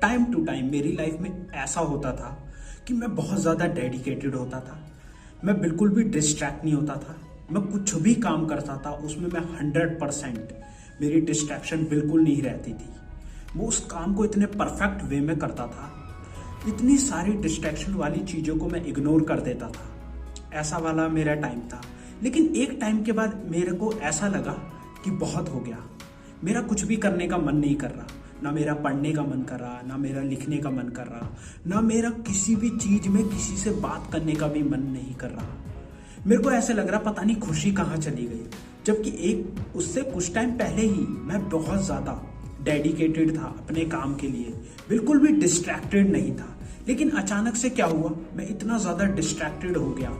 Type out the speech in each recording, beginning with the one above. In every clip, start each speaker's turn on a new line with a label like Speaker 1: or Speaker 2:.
Speaker 1: Time to time मेरी life में ऐसा होता था कि मैं बहुत ज़्यादा डेडिकेटेड होता था। मैं बिल्कुल भी डिस्ट्रैक्ट नहीं होता था। मैं कुछ भी काम करता था उसमें मैं 100% मेरी डिस्ट्रैक्शन बिल्कुल नहीं रहती थी। वो उस काम को इतने परफेक्ट वे में करता था, इतनी सारी डिस्ट्रैक्शन वाली चीज़ों को मैं इग्नोर कर देता था। ऐसा वाला मेरा टाइम था। लेकिन एक टाइम के बाद मेरे को ऐसा लगा कि बहुत हो गया, मेरा कुछ भी करने का मन नहीं कर रहा। ना मेरा पढ़ने का मन कर रहा, ना मेरा लिखने का मन कर रहा, ना मेरा किसी भी चीज़ में किसी से बात करने का भी मन नहीं कर रहा। मेरे को ऐसे लग रहा पता नहीं खुशी कहाँ चली गई। जबकि एक उससे कुछ टाइम पहले ही मैं बहुत ज़्यादा डेडिकेटेड था अपने काम के लिए, बिल्कुल भी डिस्ट्रैक्टेड नहीं था। लेकिन अचानक से क्या हुआ, मैं इतना ज़्यादा डिस्ट्रैक्टेड हो गया,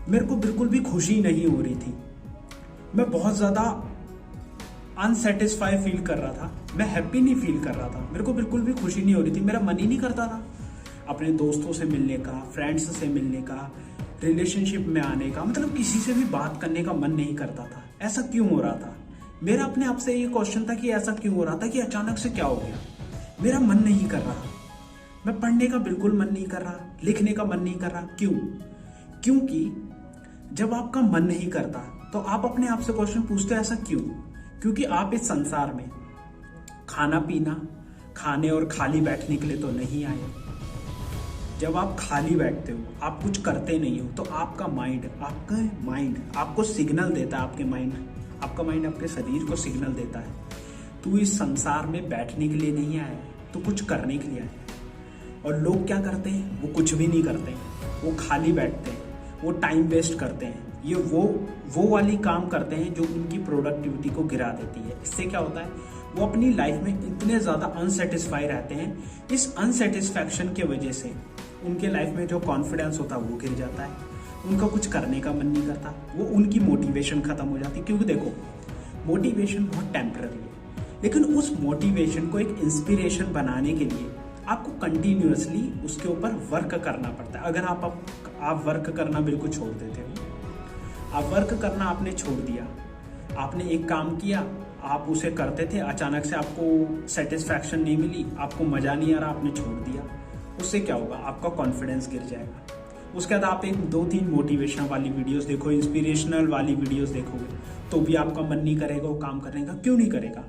Speaker 1: मेरे को बिल्कुल भी खुशी नहीं हो रही थी। मैं बहुत ज़्यादा अनसेटिस्फाई फील कर रहा था, मैं हैप्पी नहीं फील कर रहा था, मेरे को बिल्कुल भी खुशी नहीं हो रही थी। मेरा मन ही नहीं करता था अपने दोस्तों से मिलने का, फ्रेंड्स से मिलने का, रिलेशनशिप में आने का, मतलब किसी से भी बात करने का मन नहीं करता था। ऐसा क्यों हो रहा था? मेरा अपने आप से ये क्वेश्चन था कि ऐसा क्यों हो रहा था, कि अचानक से क्या हो गया। मेरा मन नहीं कर रहा, मैं पढ़ने का बिल्कुल मन नहीं कर रहा, लिखने का मन नहीं कर रहा। क्यों? क्योंकि जब आपका मन नहीं करता तो आप अपने आप से क्वेश्चन पूछते हैं ऐसा क्यों? क्योंकि आप इस संसार में खाना पीना, खाने और खाली बैठने के लिए तो नहीं आए। जब आप खाली बैठते हो, आप कुछ करते नहीं हो, तो आपका माइंड आपको सिग्नल देता है। आपका माइंड आपके शरीर को सिग्नल देता है, तू इस संसार में बैठने के लिए नहीं आया, तू कुछ करने के लिए आया। और लोग क्या करते हैं? वो कुछ भी नहीं करते हैं, वो खाली बैठते हैं, वो टाइम वेस्ट करते हैं। ये वो वाली काम करते हैं जो उनकी प्रोडक्टिविटी को गिरा देती है। इससे क्या होता है, वो अपनी लाइफ में इतने ज़्यादा अनसेटिस्फाई रहते हैं। इस अनसेटिस्फैक्शन की वजह से उनके लाइफ में जो कॉन्फिडेंस होता है वो गिर जाता है, उनका कुछ करने का मन नहीं करता, वो उनकी मोटिवेशन खत्म हो जाती है। क्योंकि देखो, मोटिवेशन बहुत टेम्पररी है, लेकिन उस मोटिवेशन को एक इंस्पिरेशन बनाने के लिए आपको कंटिन्यूअसली उसके ऊपर वर्क करना पड़ता है। अगर आप वर्क करना बिल्कुल छोड़ देते हो, आप वर्क करना आपने छोड़ दिया, आपने एक काम किया, आप उसे करते थे, अचानक से आपको सेटिस्फैक्शन नहीं मिली, आपको मज़ा नहीं आ रहा, आपने छोड़ दिया, उससे क्या होगा? आपका कॉन्फिडेंस गिर जाएगा। उसके बाद आप एक 2-3 मोटिवेशन वाली वीडियोस देखो, इंस्पिरेशनल वाली वीडियोस देखोगे तो भी आपका मन नहीं करेगा वो काम करने का। क्यों नहीं करेगा?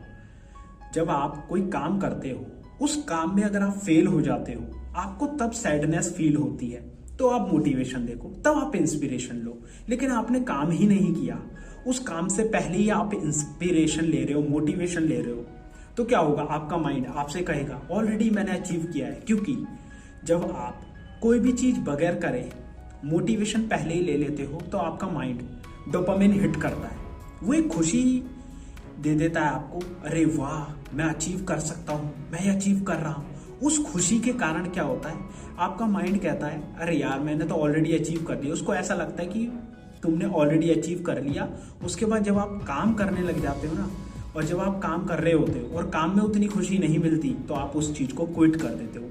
Speaker 1: जब आप कोई काम करते हो, उस काम में अगर आप फेल हो जाते हो, आपको तब सैडनेस फील होती है, तो आप मोटिवेशन देखो, तब आप इंस्पिरेशन लो। लेकिन आपने काम ही नहीं किया, उस काम से पहले ही आप इंस्पिरेशन ले रहे हो, मोटिवेशन ले रहे हो, तो क्या होगा? आपका माइंड आपसे कहेगा ऑलरेडी मैंने अचीव किया है। क्योंकि जब आप कोई भी चीज़ बगैर करे मोटिवेशन पहले ही ले लेते हो, तो आपका माइंड डोपामिन हिट करता है, वो एक खुशी दे देता है आपको, अरे वाह मैं अचीव कर सकता हूँ, मैं अचीव कर रहा हूँ। उस खुशी के कारण क्या होता है, आपका माइंड कहता है अरे यार मैंने तो ऑलरेडी अचीव कर लिया। उसको ऐसा लगता है कि तुमने ऑलरेडी अचीव कर लिया। उसके बाद जब आप काम करने लग जाते हो ना, और जब आप काम कर रहे होते हो और काम में उतनी खुशी नहीं मिलती, तो आप उस चीज़ को क्विट कर देते हो।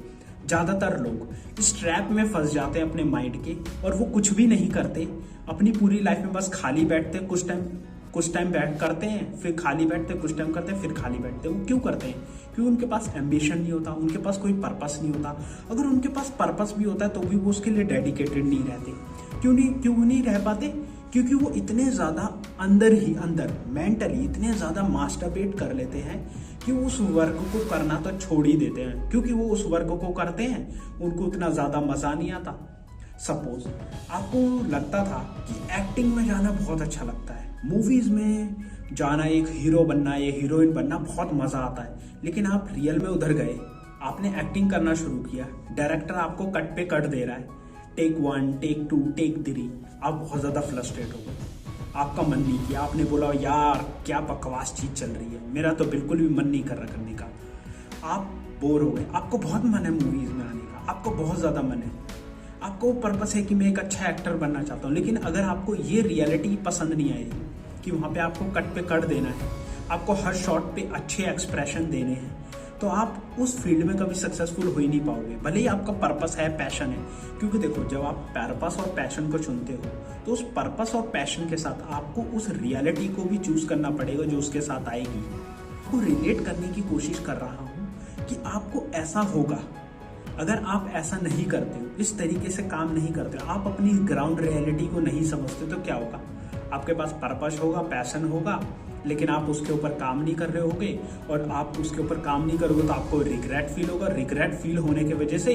Speaker 1: ज़्यादातर लोग इस ट्रैप में फंस जाते हैं अपने माइंड के, और वो कुछ भी नहीं करते अपनी पूरी लाइफ में, बस खाली बैठते हैं, कुछ टाइम बैठ करते हैं, फिर खाली बैठते हैं, कुछ टाइम करते हैं, फिर खाली बैठते हैं। वो क्यों करते हैं? क्योंकि उनके पास एम्बिशन नहीं होता, उनके पास कोई पर्पस नहीं होता। अगर उनके पास पर्पस भी होता है तो भी वो उसके लिए डेडिकेटेड नहीं रहते। क्यों नहीं रह पाते? क्योंकि वो इतने ज़्यादा अंदर मेंटली इतने ज़्यादा मास्टरबेट कर लेते हैं कि उस वर्क को करना तो छोड़ ही देते हैं। क्योंकि वो उस वर्क को करते हैं, उनको उतना ज़्यादा मज़ा नहीं आता। सपोज आपको लगता था कि एक्टिंग में जाना बहुत अच्छा लगता है, मूवीज़ में जाना, एक हीरो बनना या हीरोइन बनना बहुत मज़ा आता है, लेकिन आप रियल में उधर गए, आपने एक्टिंग करना शुरू किया, डायरेक्टर आपको कट पे कट दे रहा है, टेक 1, टेक 2, टेक 3, आप बहुत ज़्यादा फ्रस्ट्रेट हो गए, आपका मन नहीं किया, आपने बोला यार क्या बकवास चीज़ चल रही है, मेरा तो बिल्कुल भी मन नहीं कर रहा करने का। आप बोर हो गए, आपको बहुत मन है मूवीज़ में आने का, आपको बहुत ज़्यादा मन है, आपको पर्पस है कि मैं एक अच्छा एक्टर बनना चाहता हूँ। लेकिन अगर आपको ये रियलिटी पसंद नहीं आएगी कि वहाँ पे आपको कट पे कट देना है, आपको हर शॉट पे अच्छे एक्सप्रेशन देने हैं, तो आप उस फील्ड में कभी सक्सेसफुल हो ही नहीं पाओगे, भले ही आपका पर्पस है, पैशन है। क्योंकि देखो, जब आप पर्पस और पैशन को चुनते हो तो उस पर्पस और पैशन के साथ आपको उस रियलिटी को भी चूज करना पड़ेगा जो उसके साथ आएगी। वो रिलेट करने की कोशिश कर रहा हूँ कि आपको ऐसा होगा। अगर आप ऐसा नहीं करते हो, इस तरीके से काम नहीं करते हो, आप अपनी ग्राउंड रियलिटी को नहीं समझते, तो क्या होगा? आपके पास पर्पस होगा, पैशन होगा, लेकिन आप उसके ऊपर काम नहीं कर रहे होगे, और आप उसके ऊपर काम नहीं करोगे तो आपको रिग्रेट फील होगा। रिग्रेट फील होने की वजह से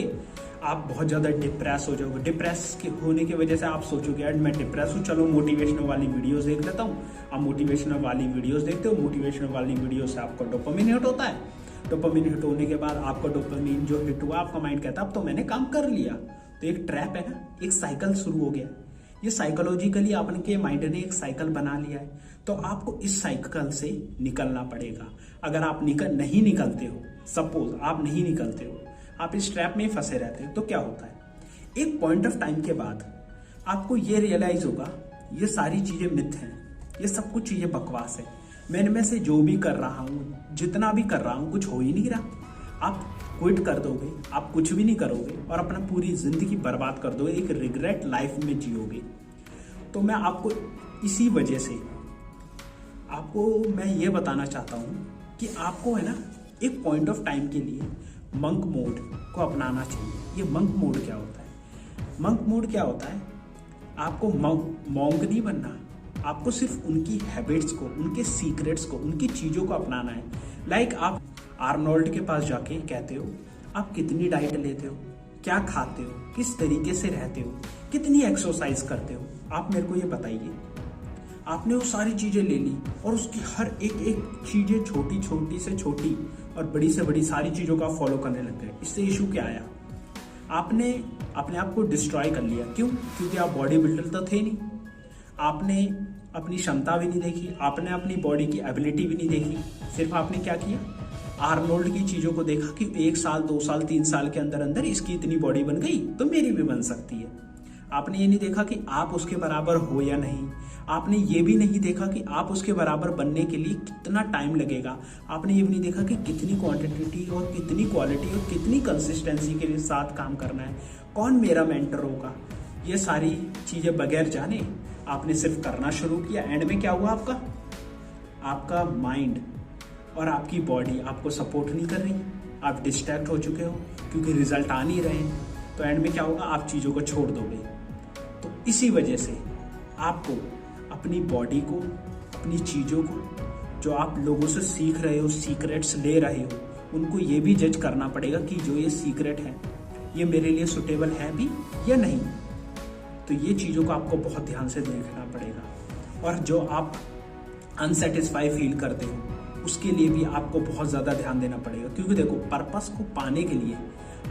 Speaker 1: आप बहुत ज़्यादा डिप्रेस हो जाओगे। डिप्रेस होने की वजह से आप सोचोगे यार मैं डिप्रेस हूँ, चलो मोटिवेशनल वाली वीडियोस देख लेता हूँ। आप मोटिवेशनल वाली वीडियोस देखते हो, मोटिवेशनल वाली वीडियो से आपको डोपामिन हिट होता है। डोपामिन हिट होने के बाद आपका डोपामिन जो हिट हुआ, आपका माइंड कहता है अब तो मैंने काम कर लिया। तो एक ट्रैप है ना, एक साइकिल शुरू हो गया। ये साइकोलॉजिकली आपके माइंड ने एक साइकिल बना लिया है, तो आपको इस साइकिल से निकलना पड़ेगा। अगर आप नहीं निकलते हो, सपोज आप नहीं निकलते हो, आप इस ट्रैप में फंसे रहते हो, तो क्या होता है? एक पॉइंट ऑफ टाइम के बाद आपको ये रियलाइज होगा ये सारी चीजें मिथ हैं, ये सब कुछ चीजें बकवास है। मैं इनमें से जो भी कर रहा हूँ, जितना भी कर रहा हूँ, कुछ हो ही नहीं रहा। आप क्विट कर दोगे, आप कुछ भी नहीं करोगे और अपना पूरी जिंदगी बर्बाद कर दोगे, एक रिग्रेट लाइफ में जियोगे। तो मैं आपको इसी वजह से मैं ये बताना चाहता हूँ कि आपको है ना एक पॉइंट ऑफ टाइम के लिए मंक मोड को अपनाना चाहिए। ये मंक मोड क्या होता है? मंक मोड क्या होता है? आपको मॉन्क नहीं बनना, आपको सिर्फ उनकी हैबिट्स को, उनके सीक्रेट्स को, उनकी चीज़ों को अपनाना है। लाइक आप आर्नोल्ड के पास जाके कहते हो आप कितनी डाइट लेते हो, क्या खाते हो, किस तरीके से रहते हो, कितनी एक्सरसाइज करते हो, आप मेरे को ये बताइए। आपने वो सारी चीज़ें ले ली और उसकी हर एक चीज़ें छोटी से छोटी और बड़ी से बड़ी सारी चीज़ों का फॉलो करने लग गए। इससे इशू क्या आया? आपने अपने आप को डिस्ट्रॉय कर लिया। क्यों? क्योंकि आप बॉडी बिल्डर तो थे नहीं। आपने अपनी क्षमता भी नहीं देखी, आपने अपनी बॉडी की एबिलिटी भी नहीं देखी। सिर्फ आपने क्या किया? आर्नोल्ड की चीज़ों को देखा कि 1 साल 2 साल 3 साल के अंदर अंदर इसकी इतनी बॉडी बन गई तो मेरी भी बन सकती है। आपने ये नहीं देखा कि आप उसके बराबर हो या नहीं। आपने ये भी नहीं देखा कि आप उसके बराबर बनने के लिए कितना टाइम लगेगा। आपने ये भी नहीं देखा कि कितनी क्वांटिटी और कितनी क्वालिटी और कितनी कंसिस्टेंसी के साथ काम करना है, कौन मेरा मेंटर होगा। ये सारी चीज़ें बगैर जाने आपने सिर्फ करना शुरू किया। एंड में क्या हुआ? आपका माइंड और आपकी बॉडी आपको सपोर्ट नहीं कर रही, आप डिस्ट्रैक्ट हो चुके हो क्योंकि रिजल्ट आ नहीं रहे। तो एंड में क्या होगा? आप चीज़ों को छोड़ दोगे। तो इसी वजह से आपको अपनी बॉडी को, अपनी चीज़ों को, जो आप लोगों से सीख रहे हो, सीक्रेट्स ले रहे हो, उनको ये भी जज करना पड़ेगा कि जो ये सीक्रेट है ये मेरे लिए सुटेबल है भी या नहीं। तो ये चीज़ों को आपको बहुत ध्यान से देखना पड़ेगा। और जो आप अनसेटिस्फाई फील करते हो उसके लिए भी आपको बहुत ज़्यादा ध्यान देना पड़ेगा। क्योंकि देखो, पर्पस को पाने के लिए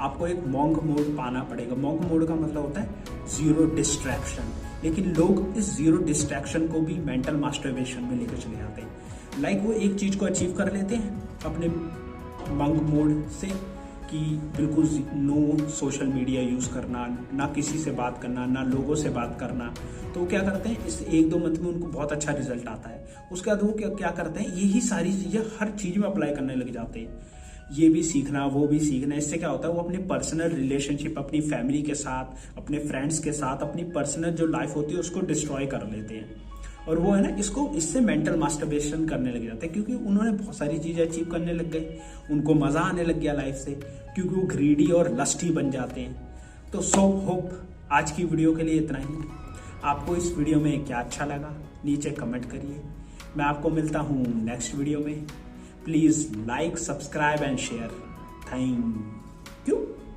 Speaker 1: आपको एक मॉन्क मोड पाना पड़ेगा। मॉन्क मोड का मतलब होता है जीरो डिस्ट्रैक्शन। लेकिन लोग इस जीरो डिस्ट्रैक्शन को भी मेंटल मास्टरबेशन में लेकर चले जाते हैं। लाइक वो एक चीज़ को अचीव कर लेते हैं अपने मॉन्क मोड से कि बिल्कुल नो सोशल मीडिया यूज़ करना, ना किसी से बात करना, ना लोगों से बात करना। तो क्या करते हैं, इस 1-2 मंथ में उनको बहुत अच्छा रिजल्ट आता है। उसके बाद वो क्या करते हैं, यही सारी चीज़ें हर चीज़ में अप्लाई करने लग जाते हैं। ये भी सीखना, वो भी सीखना। इससे क्या होता है, वो अपने पर्सनल रिलेशनशिप, अपनी फैमिली के साथ, अपने फ्रेंड्स के साथ, अपनी पर्सनल जो लाइफ होती है उसको डिस्ट्रॉय कर लेते हैं। और वो है ना, इससे मेंटल मास्टरबेशन करने लग जाते हैं क्योंकि उन्होंने बहुत सारी चीज़ें अचीव करने लग गए, उनको मज़ा आने लग गया लाइफ से, क्योंकि वो ग्रीडी और लस्टी बन जाते हैं। तो सो होप आज की वीडियो के लिए इतना ही। आपको इस वीडियो में क्या अच्छा लगा नीचे कमेंट करिए। मैं आपको मिलता हूँ नेक्स्ट वीडियो में। Please like, subscribe and share. Thank